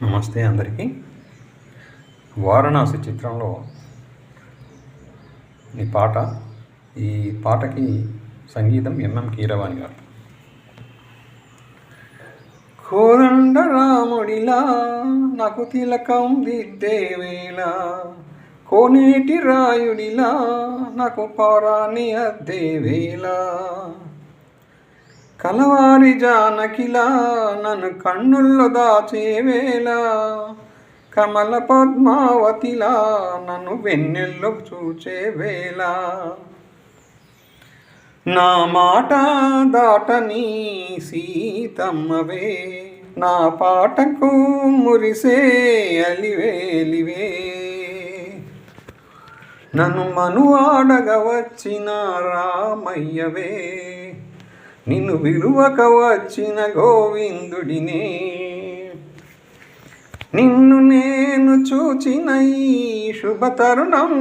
నమస్తే అందరికీ. వారణాసి చిత్రంలో ఈ పాటకి సంగీతం ఎంఎం కీరవాణి గారు. కోదండ రాముడిలా నాకు తిలకం దిద్దేవేళ, కోనేటి రాయుడిలా నాకు పారాని అద్దేవేళ, కలవారి జానకిలా నన్ను కన్నుల్లో దాచేవేళ, కమల పద్మావతిలా నన్ను వెన్నెల్లో చూచేవేళ, నా మాట దాటని సీతమ్మవే, నా పాటకు మురిసే అలివేలివే, నన్ను మనువాడగ వచ్చిన రామయ్యవే, నిన్ను విలువక వచ్చిన గోవిందుడినే, నిన్ను నేను చూచిన ఈ శుభతరుణం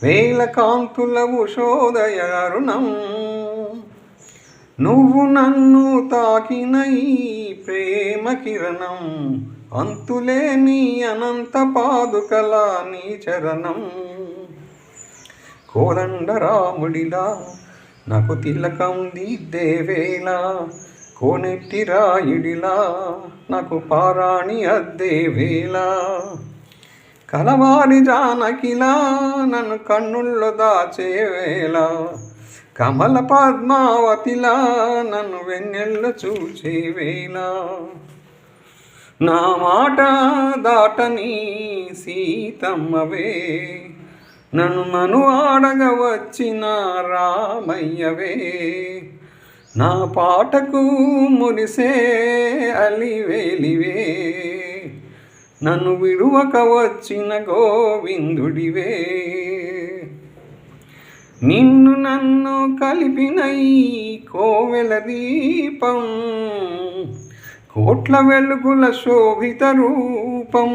వేల కాంతుల ఉషోదయ అరుణం, నువ్వు నన్ను తాకిన ఈ ప్రేమ కిరణం, అంతులేని అనంత పాదుకల నీ చరణం. కోదండ రాముడిలా నాకు తిలకం దిద్దేవేళ, కోనెట్టి రాయుడిలా నాకు పారాణి అద్దేవేళ, కలవారి జానకిలా నన్ను కన్నుల్లో దాచేవేళ, కమల పద్మావతిలా నన్ను వెన్నెల్లో చూచేవేళ, నా మాట దాటని సీతమ్మవే, నన్ను మనువాడగ వచ్చిన రామయ్యవే, నా పాటకు మురిసే అలివేలివే, నన్ను విడువక వచ్చిన గోవిందుడివే, నిన్ను నన్ను కలిపిన ఈ కోవెల దీపం, కోట్ల వెలుగుల శోభిత రూపం,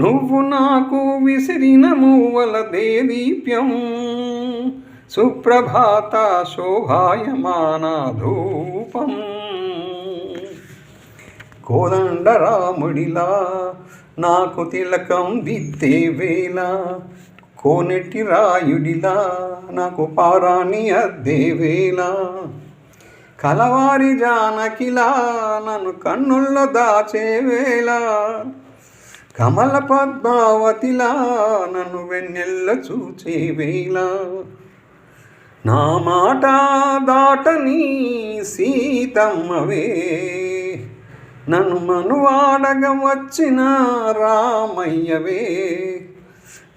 నువ్వు నాకు విసిరిన మూవల దేదీప్యం, సుప్రభాత శోభాయమాన ధూపం. కోదండ రాముడిలా నాకు తిలకం దిద్దేవేళ, కోనెట్టి రాయుడిలా నాకు పారాణి అద్దేవేళ, కలవారి జానకిలా నన్ను కన్నుల్లో దాచేవేళ, కమల పద్మావతిలా నన్ను వెన్నెల్లో చూచేవేళ, నా మాట దాటని సీతమ్మవే, నన్ను మనువాడగ వచ్చిన రామయ్యవే,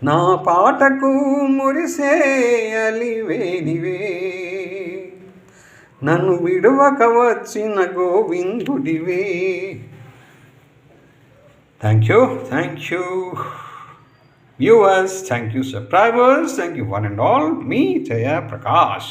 నా పాటకు మురిసే అలివేలివే, నన్ను విడువక వచ్చిన గోవిందుడివే. Thank you viewers, thank you subscribers, thank you one and all. Me Jaya Prakash.